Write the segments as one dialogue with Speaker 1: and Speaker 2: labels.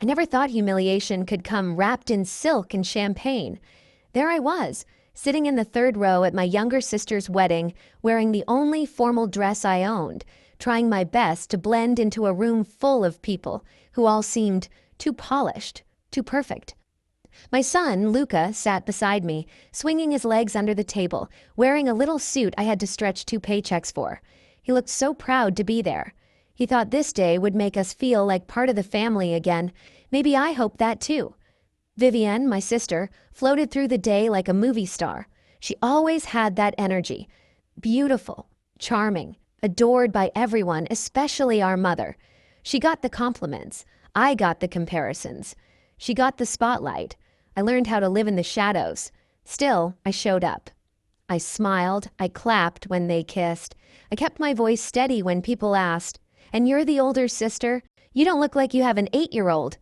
Speaker 1: I never thought humiliation could come wrapped in silk and champagne. There I was, sitting in the third row at my younger sister's wedding, wearing the only formal dress I owned, trying my best to blend into a room full of people who all seemed too polished, too perfect. My son, Luca, sat beside me, swinging his legs under the table, wearing a little suit I had to stretch 2 paychecks for. He looked so proud to be there. He thought this day would make us feel like part of the family again. Maybe I hoped that too. Vivienne, my sister, floated through the day like a movie star. She always had that energy. Beautiful, charming, adored by everyone, especially our mother. She got the compliments. I got the comparisons. She got the spotlight. I learned how to live in the shadows. Still, I showed up. I smiled. I clapped when they kissed. I kept my voice steady when people asked, "And you're the older sister? You don't look like you have an 8-year-old."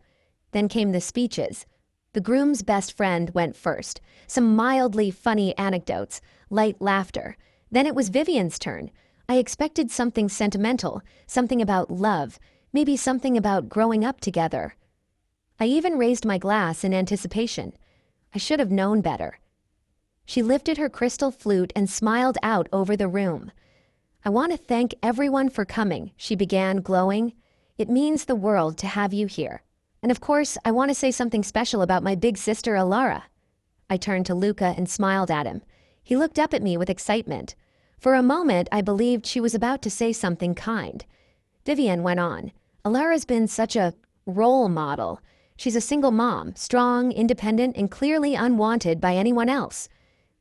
Speaker 1: Then came the speeches. The groom's best friend went first. Some mildly funny anecdotes, light laughter. Then it was Vivian's turn. I expected something sentimental, something about love, maybe something about growing up together. I even raised my glass in anticipation. I should have known better. She lifted her crystal flute and smiled out over the room. "I want to thank everyone for coming," she began, glowing. "It means the world to have you here. And of course, I want to say something special about my big sister, Alara." I turned to Luca and smiled at him. He looked up at me with excitement. For a moment, I believed she was about to say something kind. Vivian went on. "Alara's been such a role model. She's a single mom, strong, independent, and clearly unwanted by anyone else."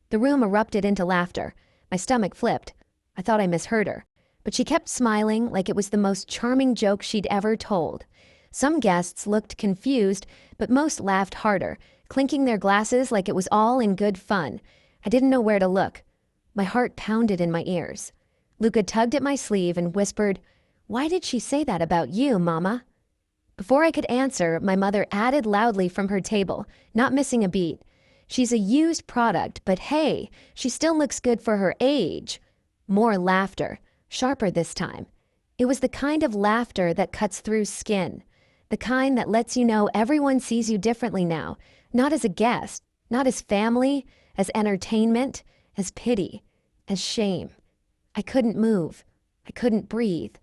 Speaker 1: The room erupted into laughter. My stomach flipped. I thought I misheard her. But she kept smiling like it was the most charming joke she'd ever told. Some guests looked confused, but most laughed harder, clinking their glasses like it was all in good fun. I didn't know where to look. My heart pounded in my ears. Luca tugged at my sleeve and whispered, "Why did she say that about you, Mama?" Before I could answer, my mother added loudly from her table, not missing a beat. "She's a used product, but hey, she still looks good for her age." More laughter, sharper this time. It was the kind of laughter that cuts through skin. The kind that lets you know everyone sees you differently now, not as a guest, not as family, as entertainment, as pity, as shame. I couldn't move. I couldn't breathe.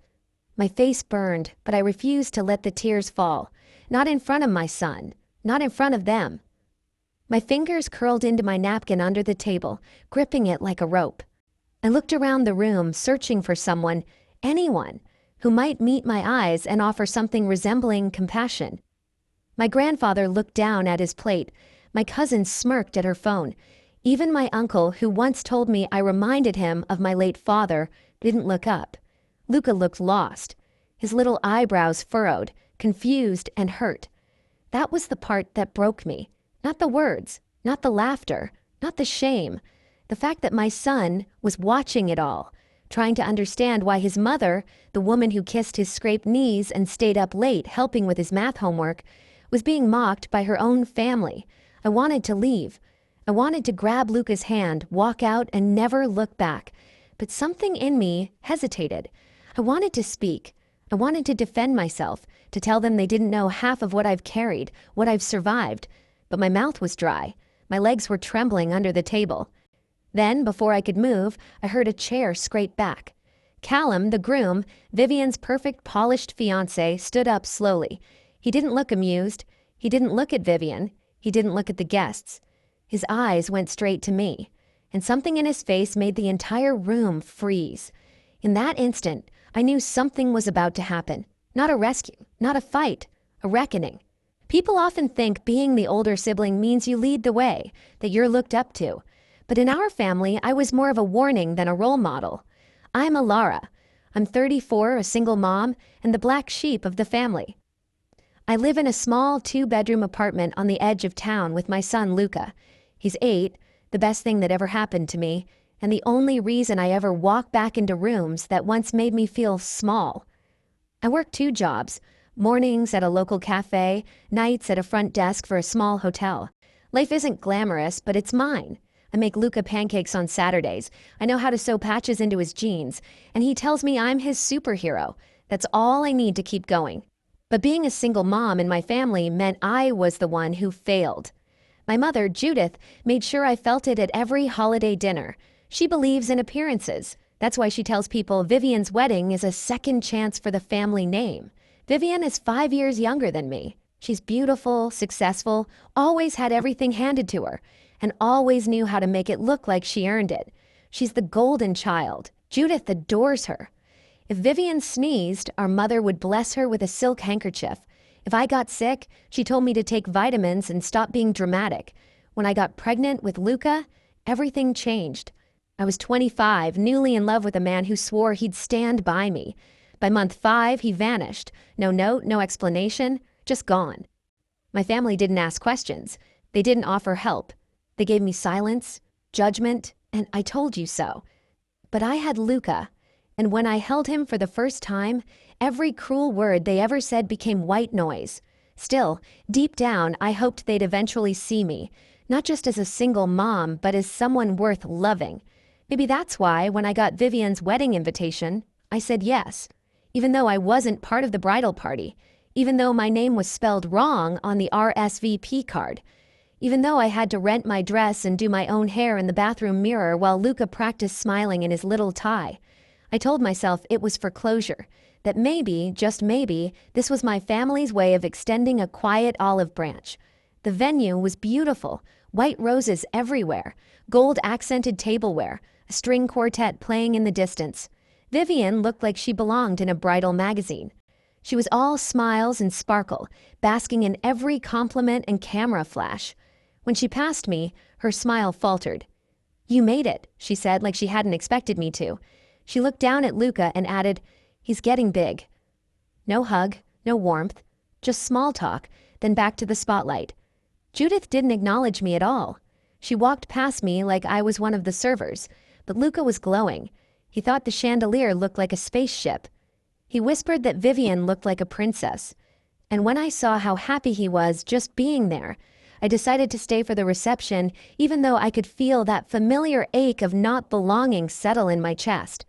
Speaker 1: My face burned, but I refused to let the tears fall. Not in front of my son. Not in front of them. My fingers curled into my napkin under the table, gripping it like a rope. I looked around the room, searching for someone, anyone, who might meet my eyes and offer something resembling compassion. My grandfather looked down at his plate. My cousin smirked at her phone. Even my uncle, who once told me I reminded him of my late father, didn't look up. Luca looked lost, his little eyebrows furrowed, confused and hurt. That was the part that broke me. Not the words, not the laughter, not the shame. The fact that my son was watching it all, trying to understand why his mother, the woman who kissed his scraped knees and stayed up late helping with his math homework, was being mocked by her own family. I wanted to leave. I wanted to grab Luca's hand, walk out, and never look back. But something in me hesitated. I wanted to speak. I wanted to defend myself, to tell them they didn't know half of what I've carried, what I've survived. But my mouth was dry. My legs were trembling under the table. Then, before I could move, I heard a chair scrape back. Callum, the groom, Vivian's perfect polished fiancé, stood up slowly. He didn't look amused. He didn't look at Vivian. He didn't look at the guests. His eyes went straight to me, and something in his face made the entire room freeze. In that instant, I knew something was about to happen. Not a rescue, not a fight, a reckoning. People often think being the older sibling means you lead the way, that you're looked up to. But in our family, I was more of a warning than a role model. I'm Alara. I'm 34, a single mom, and the black sheep of the family. I live in a small 2-bedroom apartment on the edge of town with my son Luca. He's 8, the best thing that ever happened to me, and the only reason I ever walk back into rooms that once made me feel small. I work 2 jobs, mornings at a local cafe, nights at a front desk for a small hotel. Life isn't glamorous, but it's mine. I make Luca pancakes on Saturdays. I know how to sew patches into his jeans, and he tells me I'm his superhero. That's all I need to keep going. But being a single mom in my family meant I was the one who failed. My mother, Judith, made sure I felt it at every holiday dinner. She believes in appearances. That's why she tells people Vivian's wedding is a second chance for the family name. Vivian is 5 years younger than me. She's beautiful, successful, always had everything handed to her, and always knew how to make it look like she earned it. She's the golden child. Judith adores her. If Vivian sneezed, our mother would bless her with a silk handkerchief. If I got sick, she told me to take vitamins and stop being dramatic. When I got pregnant with Luca, everything changed. I was 25, newly in love with a man who swore he'd stand by me. By month 5, he vanished. No note, no explanation, just gone. My family didn't ask questions. They didn't offer help. They gave me silence, judgment, and I told you so. But I had Luca, and when I held him for the first time, every cruel word they ever said became white noise. Still, deep down, I hoped they'd eventually see me, not just as a single mom, but as someone worth loving. Maybe that's why, when I got Vivian's wedding invitation, I said yes, even though I wasn't part of the bridal party, even though my name was spelled wrong on the RSVP card, even though I had to rent my dress and do my own hair in the bathroom mirror while Luca practiced smiling in his little tie. I told myself it was for closure, that maybe, just maybe, this was my family's way of extending a quiet olive branch. The venue was beautiful, white roses everywhere, gold-accented tableware, a string quartet playing in the distance. Vivian looked like she belonged in a bridal magazine. She was all smiles and sparkle, basking in every compliment and camera flash. When she passed me, her smile faltered. "You made it," she said, like she hadn't expected me to. She looked down at Luca and added, "He's getting big." No hug, no warmth, just small talk, then back to the spotlight. Judith didn't acknowledge me at all. She walked past me like I was one of the servers, but Luca was glowing. He thought the chandelier looked like a spaceship. He whispered that Vivian looked like a princess. And when I saw how happy he was just being there, I decided to stay for the reception, even though I could feel that familiar ache of not belonging settle in my chest.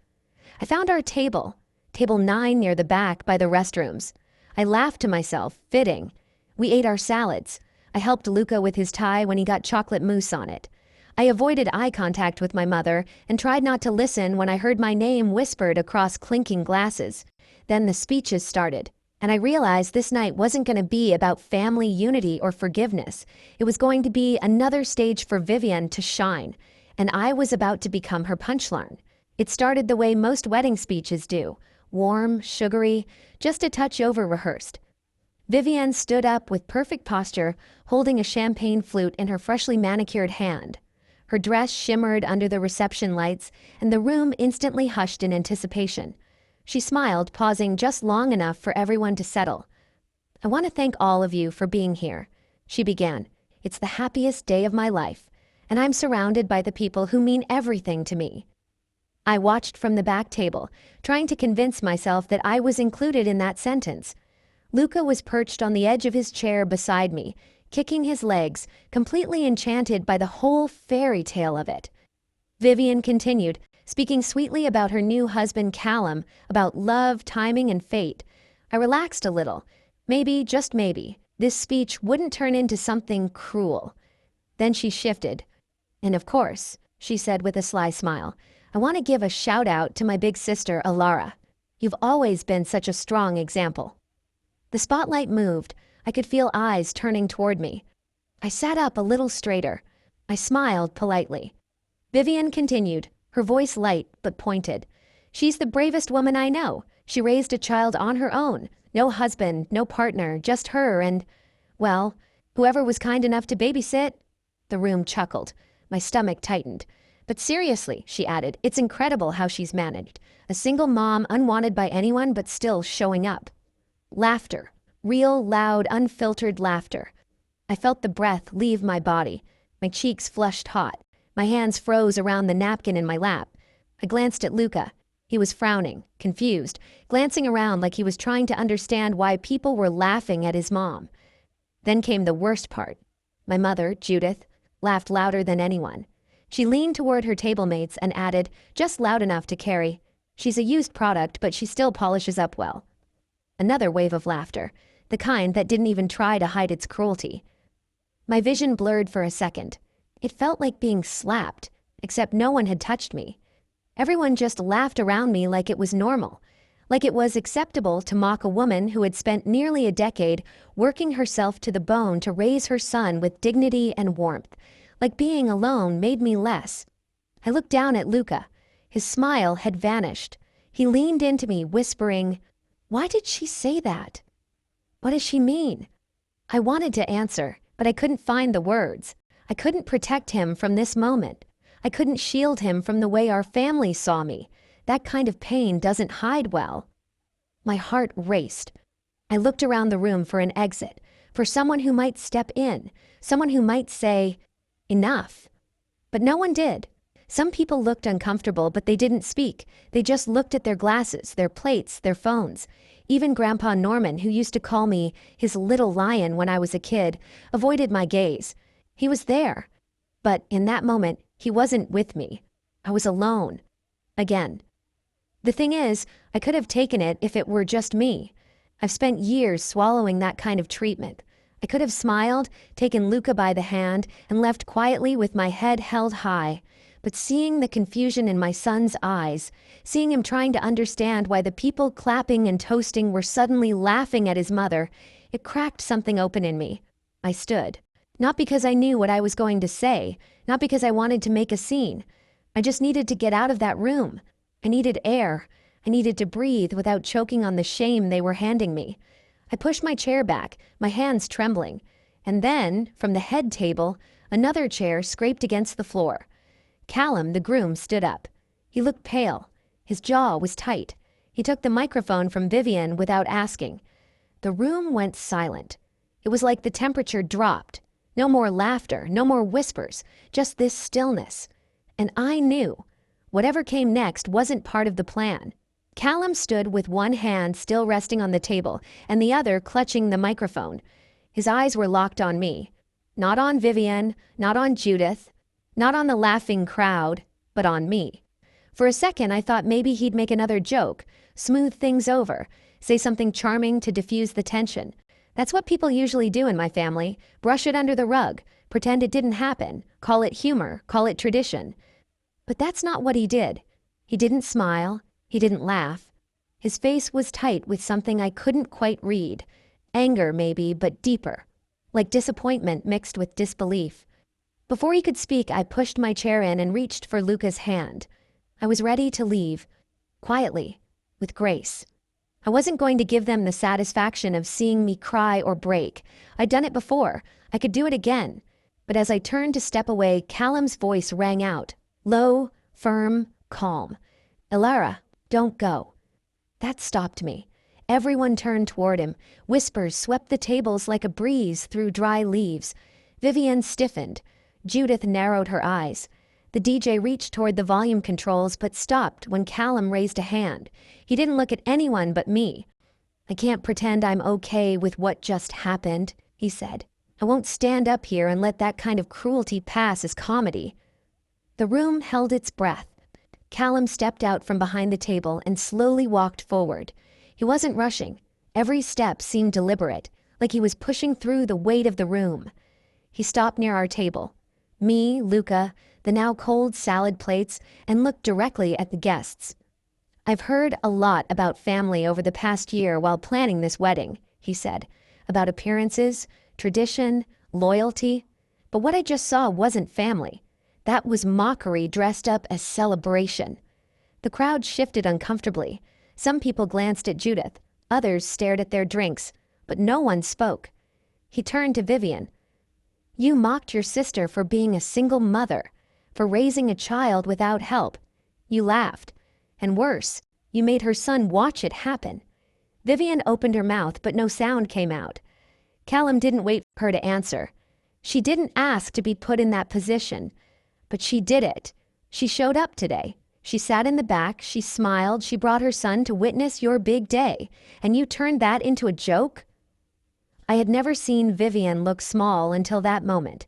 Speaker 1: I found our table 9 near the back by the restrooms. I laughed to myself, fitting. We ate our salads. I helped Luca with his tie when he got chocolate mousse on it. I avoided eye contact with my mother and tried not to listen when I heard my name whispered across clinking glasses. Then the speeches started, and I realized this night wasn't going to be about family unity or forgiveness. It was going to be another stage for Vivian to shine, and I was about to become her punchline. It started the way most wedding speeches do, warm, sugary, just a touch over-rehearsed. Vivian stood up with perfect posture, holding a champagne flute in her freshly manicured hand. Her dress shimmered under the reception lights, and the room instantly hushed in anticipation. She smiled, pausing just long enough for everyone to settle. "I want to thank all of you for being here," she began. "It's the happiest day of my life, and I'm surrounded by the people who mean everything to me." I watched from the back table, trying to convince myself that I was included in that sentence. Luca was perched on the edge of his chair beside me, kicking his legs, completely enchanted by the whole fairy tale of it. Vivian continued, speaking sweetly about her new husband Callum, about love, timing, and fate. I relaxed a little. Maybe, just maybe, this speech wouldn't turn into something cruel. Then she shifted. "And of course," she said with a sly smile, "I want to give a shout-out to my big sister, Alara. You've always been such a strong example." The spotlight moved. I could feel eyes turning toward me. I sat up a little straighter. I smiled politely. Vivian continued, her voice light but pointed. "She's the bravest woman I know. She raised a child on her own. No husband, no partner, just her and, well, whoever was kind enough to babysit." The room chuckled. My stomach tightened. "But seriously," she added, "it's incredible how she's managed. A single mom, unwanted by anyone, but still showing up." Laughter. Real, loud, unfiltered laughter. I felt the breath leave my body. My cheeks flushed hot. My hands froze around the napkin in my lap. I glanced at Luca. He was frowning, confused, glancing around like he was trying to understand why people were laughing at his mom. Then came the worst part. My mother, Judith, laughed louder than anyone. She leaned toward her table mates and added, just loud enough to carry, "She's a used product, but she still polishes up well." Another wave of laughter. the kind that didn't even try to hide its cruelty. My vision blurred for a second. It felt like being slapped, except no one had touched me. Everyone just laughed around me like it was normal, like it was acceptable to mock a woman who had spent nearly a decade working herself to the bone to raise her son with dignity and warmth, like being alone made me less. I looked down at Luca. His smile had vanished. He leaned into me, whispering, "Why did she say that? What does she mean?" I wanted to answer, but I couldn't find the words. I couldn't protect him from this moment. I couldn't shield him from the way our family saw me. That kind of pain doesn't hide well. My heart raced. I looked around the room for an exit, for someone who might step in, someone who might say, "Enough." But no one did. Some people looked uncomfortable, but they didn't speak. They just looked at their glasses, their plates, their phones. Even Grandpa Norman, who used to call me his little lion when I was a kid, avoided my gaze. He was there. But in that moment, he wasn't with me. I was alone. Again. The thing is, I could have taken it if it were just me. I've spent years swallowing that kind of treatment. I could have smiled, taken Luca by the hand, and left quietly with my head held high. But seeing the confusion in my son's eyes, seeing him trying to understand why the people clapping and toasting were suddenly laughing at his mother, it cracked something open in me. I stood. Not because I knew what I was going to say, not because I wanted to make a scene. I just needed to get out of that room. I needed air. I needed to breathe without choking on the shame they were handing me. I pushed my chair back, my hands trembling. And then, from the head table, another chair scraped against the floor. Callum, the groom, stood up. He looked pale. His jaw was tight. He took the microphone from Vivian without asking. The room went silent. It was like the temperature dropped. No more laughter, no more whispers, just this stillness. And I knew. Whatever came next wasn't part of the plan. Callum stood with one hand still resting on the table and the other clutching the microphone. His eyes were locked on me. Not on Vivian, not on Judith, not on the laughing crowd, but on me. For a second, I thought maybe he'd make another joke, smooth things over, say something charming to diffuse the tension. That's what people usually do in my family, brush it under the rug, pretend it didn't happen, call it humor, call it tradition. But that's not what he did. He didn't smile, he didn't laugh. His face was tight with something I couldn't quite read. Anger maybe, but deeper. Like disappointment mixed with disbelief. Before he could speak, I pushed my chair in and reached for Luca's hand. I was ready to leave. Quietly. With grace. I wasn't going to give them the satisfaction of seeing me cry or break. I'd done it before. I could do it again. But as I turned to step away, Callum's voice rang out. Low, firm, calm. "Elara, don't go." That stopped me. Everyone turned toward him. Whispers swept the tables like a breeze through dry leaves. Vivian stiffened. Judith narrowed her eyes. The DJ reached toward the volume controls but stopped when Callum raised a hand. He didn't look at anyone but me. "I can't pretend I'm okay with what just happened," he said. "I won't stand up here and let that kind of cruelty pass as comedy." The room held its breath. Callum stepped out from behind the table and slowly walked forward. He wasn't rushing. Every step seemed deliberate, like he was pushing through the weight of the room. He stopped near our table. Me, Luca, the now cold salad plates, and looked directly at the guests. "I've heard a lot about family over the past year while planning this wedding," he said. "About appearances, tradition, loyalty. But what I just saw wasn't family. That was mockery dressed up as celebration." The crowd shifted uncomfortably. Some people glanced at Judith. Others stared at their drinks. But no one spoke. He turned to Vivian. "You mocked your sister for being a single mother, for raising a child without help. You laughed. And worse, you made her son watch it happen." Vivian opened her mouth, but no sound came out. Callum didn't wait for her to answer. She didn't ask to be put in that position. But she did it. She showed up today. She sat in the back, she smiled, she brought her son to witness your big day. And you turned that into a joke? I had never seen Vivian look small until that moment.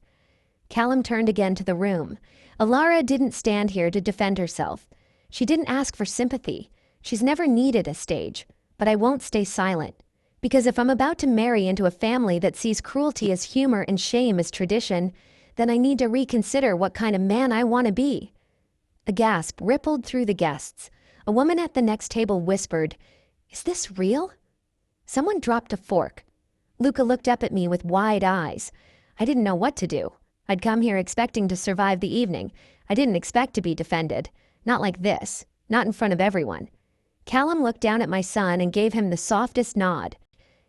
Speaker 1: Callum turned again to the room. Elara didn't stand here to defend herself. She didn't ask for sympathy. She's never needed a stage. But I won't stay silent. Because if I'm about to marry into a family that sees cruelty as humor and shame as tradition, then I need to reconsider what kind of man I want to be. A gasp rippled through the guests. A woman at the next table whispered, "Is this real?" Someone dropped a fork. Luca looked up at me with wide eyes. I didn't know what to do. I'd come here expecting to survive the evening. I didn't expect to be defended. Not like this. Not in front of everyone. Callum looked down at my son and gave him the softest nod.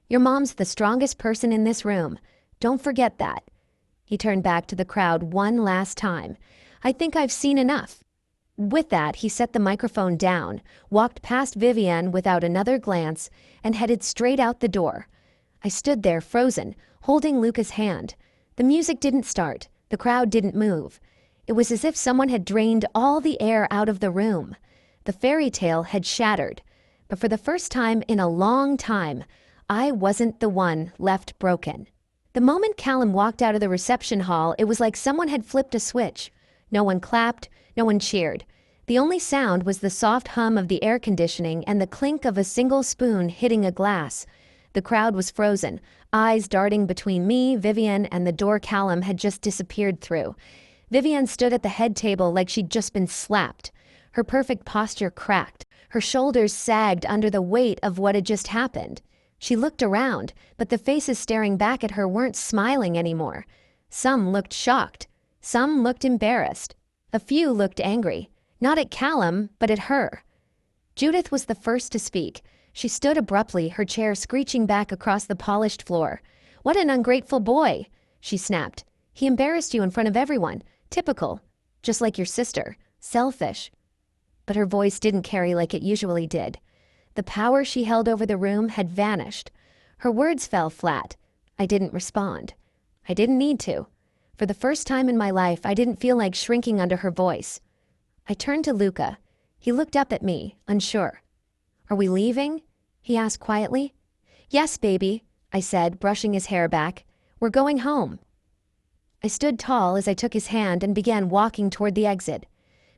Speaker 1: "Your mom's the strongest person in this room. Don't forget that." He turned back to the crowd one last time. "I think I've seen enough." With that, he set the microphone down, walked past Vivienne without another glance, and headed straight out the door. I stood there frozen, holding Luca's hand. The music didn't start. The crowd didn't move. It was as if someone had drained all the air out of the room. The fairy tale had shattered. But for the first time in a long time, I wasn't the one left broken. The moment Callum walked out of the reception hall, it was like someone had flipped a switch. No one clapped, no one cheered. The only sound was the soft hum of the air conditioning and the clink of a single spoon hitting a glass. The crowd was frozen, eyes darting between me, Vivienne, and the door Callum had just disappeared through. Vivienne stood at the head table like she'd just been slapped. Her perfect posture cracked. Her shoulders sagged under the weight of what had just happened. She looked around, but the faces staring back at her weren't smiling anymore. Some looked shocked. Some looked embarrassed. A few looked angry. Not at Callum, but at her. Judith was the first to speak. She stood abruptly, her chair screeching back across the polished floor. "What an ungrateful boy," she snapped. "He embarrassed you in front of everyone. Typical. Just like your sister. Selfish." But her voice didn't carry like it usually did. The power she held over the room had vanished. Her words fell flat. I didn't respond. I didn't need to. For the first time in my life, I didn't feel like shrinking under her voice. I turned to Luca. He looked up at me, unsure. "Are we leaving?" he asked quietly. "Yes, baby," I said, brushing his hair back. "We're going home." I stood tall as I took his hand and began walking toward the exit.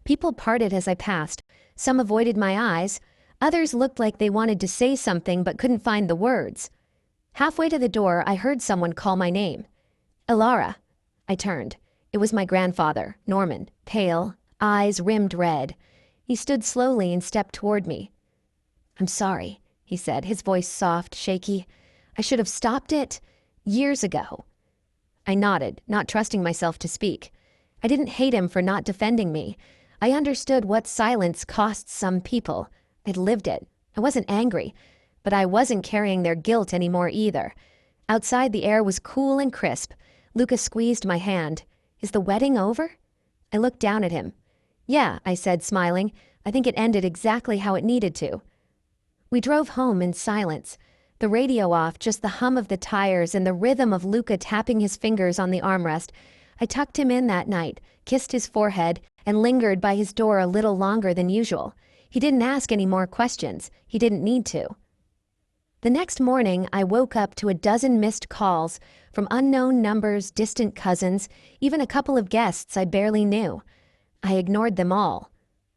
Speaker 1: People parted as I passed. Some avoided my eyes. Others looked like they wanted to say something but couldn't find the words. Halfway to the door, I heard someone call my name. "Ilara." I turned. It was my grandfather, Norman, pale, eyes rimmed red. He stood slowly and stepped toward me. "I'm sorry," he said, his voice soft, shaky. "I should have stopped it years ago." I nodded, not trusting myself to speak. I didn't hate him for not defending me. I understood what silence costs some people. I'd lived it. I wasn't angry, but I wasn't carrying their guilt anymore either. Outside, the air was cool and crisp. Lucas squeezed my hand. "Is the wedding over?" I looked down at him. "Yeah," I said, smiling. "I think it ended exactly how it needed to." We drove home in silence. The radio off, just the hum of the tires and the rhythm of Luca tapping his fingers on the armrest. I tucked him in that night, kissed his forehead, and lingered by his door a little longer than usual. He didn't ask any more questions. He didn't need to. The next morning, I woke up to a dozen missed calls from unknown numbers, distant cousins, even a couple of guests I barely knew. I ignored them all.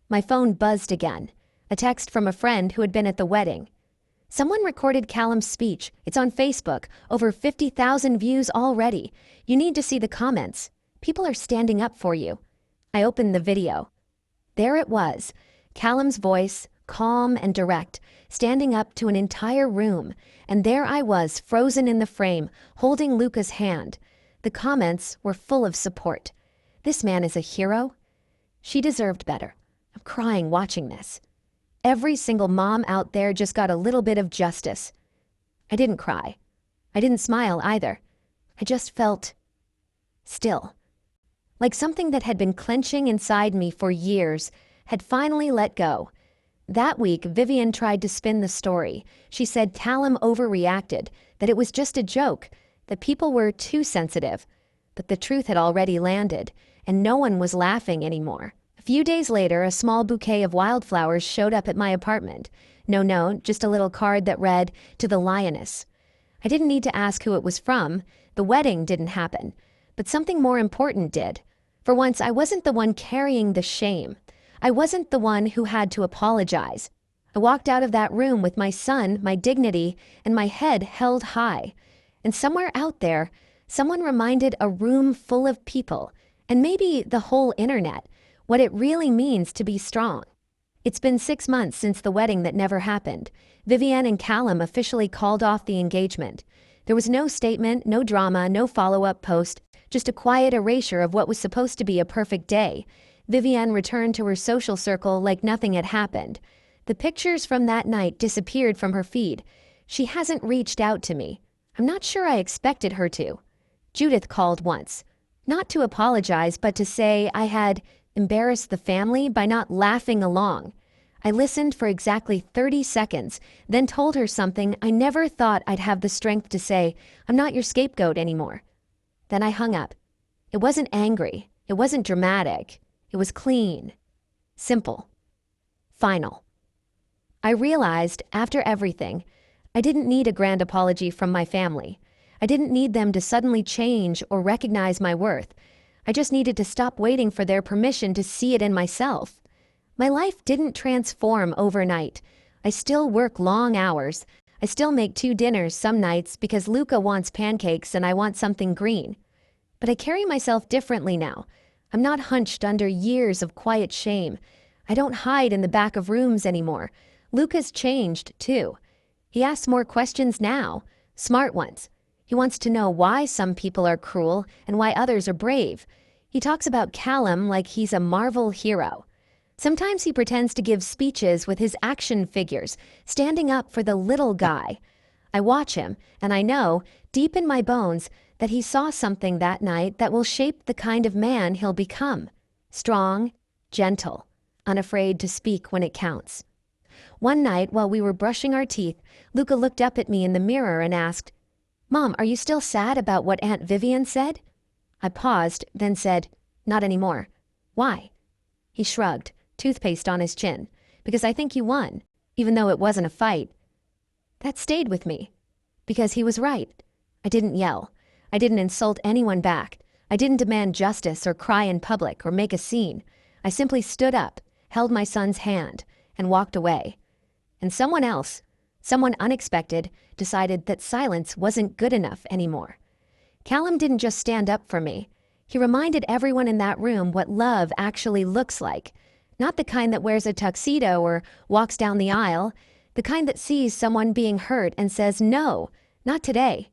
Speaker 1: My phone buzzed again. A text from a friend who had been at the wedding. "Someone recorded Callum's speech. It's on Facebook. Over 50,000 views already. You need to see the comments. People are standing up for you." I opened the video. There it was. Callum's voice, calm and direct, standing up to an entire room, and there I was, frozen in the frame, holding Luca's hand. The comments were full of support. This man is a hero. She deserved better. I'm crying watching this. Every single mom out there just got a little bit of justice. I didn't cry. I didn't smile either. I just felt still. Like something that had been clenching inside me for years had finally let go. That week, Vivienne tried to spin the story. She said Callum overreacted, that it was just a joke, that people were too sensitive. But the truth had already landed, and no one was laughing anymore. A few days later, a small bouquet of wildflowers showed up at my apartment. No note, just a little card that read, "To the Lioness." I didn't need to ask who it was from. The wedding didn't happen. But something more important did. For once, I wasn't the one carrying the shame. I wasn't the one who had to apologize. I walked out of that room with my son, my dignity, and my head held high. And somewhere out there, someone reminded a room full of people, and maybe the whole internet, what it really means to be strong. It's been 6 months since the wedding that never happened. Vivienne and Callum officially called off the engagement. There was no statement, no drama, no follow-up post, just a quiet erasure of what was supposed to be a perfect day. Vivienne returned to her social circle like nothing had happened. The pictures from that night disappeared from her feed. She hasn't reached out to me. I'm not sure I expected her to. Judith called once. Not to apologize, but to say I had embarrassed the family by not laughing along. I listened for exactly 30 seconds, then told her something I never thought I'd have the strength to say. I'm not your scapegoat anymore. Then I hung up. It wasn't angry. It wasn't dramatic. It was clean. Simple. Final. I realized, after everything, I didn't need a grand apology from my family. I didn't need them to suddenly change or recognize my worth. I just needed to stop waiting for their permission to see it in myself. My life didn't transform overnight. I still work long hours. I still make 2 dinners some nights because Luca wants pancakes and I want something green. But I carry myself differently now. I'm not hunched under years of quiet shame. I don't hide in the back of rooms anymore. Luca's changed, too. He asks more questions now, smart ones. He wants to know why some people are cruel and why others are brave. He talks about Callum like he's a Marvel hero. Sometimes he pretends to give speeches with his action figures, standing up for the little guy. I watch him, and I know, deep in my bones, that he saw something that night that will shape the kind of man he'll become. Strong, gentle, unafraid to speak when it counts. One night, while we were brushing our teeth, Luca looked up at me in the mirror and asked, "Mom, are you still sad about what Aunt Vivienne said?" I paused, then said, "Not anymore." "Why?" He shrugged, toothpaste on his chin. "Because I think you won, even though it wasn't a fight." That stayed with me. Because he was right. I didn't yell. I didn't insult anyone back. I didn't demand justice or cry in public or make a scene. I simply stood up, held my son's hand, and walked away. And someone else, someone unexpected, decided that silence wasn't good enough anymore. Callum didn't just stand up for me. He reminded everyone in that room what love actually looks like. Not the kind that wears a tuxedo or walks down the aisle. The kind that sees someone being hurt and says, "No, not today."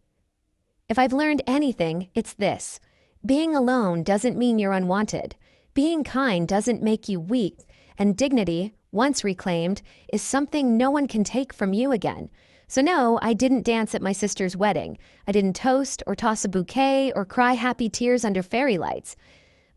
Speaker 1: If I've learned anything, it's this. Being alone doesn't mean you're unwanted. Being kind doesn't make you weak. And dignity, once reclaimed, is something no one can take from you again. So no, I didn't dance at my sister's wedding. I didn't toast or toss a bouquet or cry happy tears under fairy lights.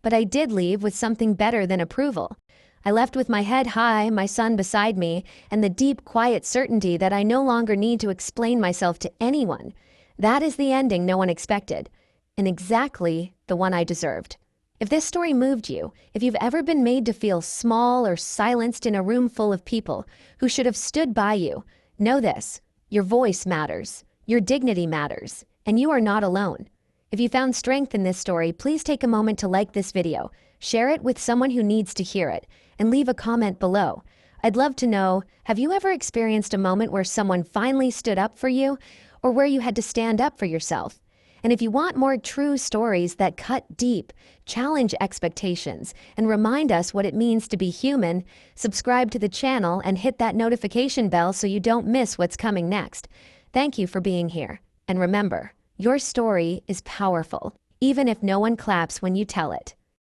Speaker 1: But I did leave with something better than approval. I left with my head high, my son beside me, and the deep, quiet certainty that I no longer need to explain myself to anyone. That is the ending no one expected, and exactly the one I deserved. If this story moved you, if you've ever been made to feel small or silenced in a room full of people who should have stood by you, know this. Your voice matters, your dignity matters, and you are not alone. If you found strength in this story, please take a moment to like this video, share it with someone who needs to hear it, and leave a comment below. I'd love to know, have you ever experienced a moment where someone finally stood up for you, or where you had to stand up for yourself? And if you want more true stories that cut deep, challenge expectations, and remind us what it means to be human, subscribe to the channel and hit that notification bell so you don't miss what's coming next. Thank you for being here. And remember, your story is powerful, even if no one claps when you tell it.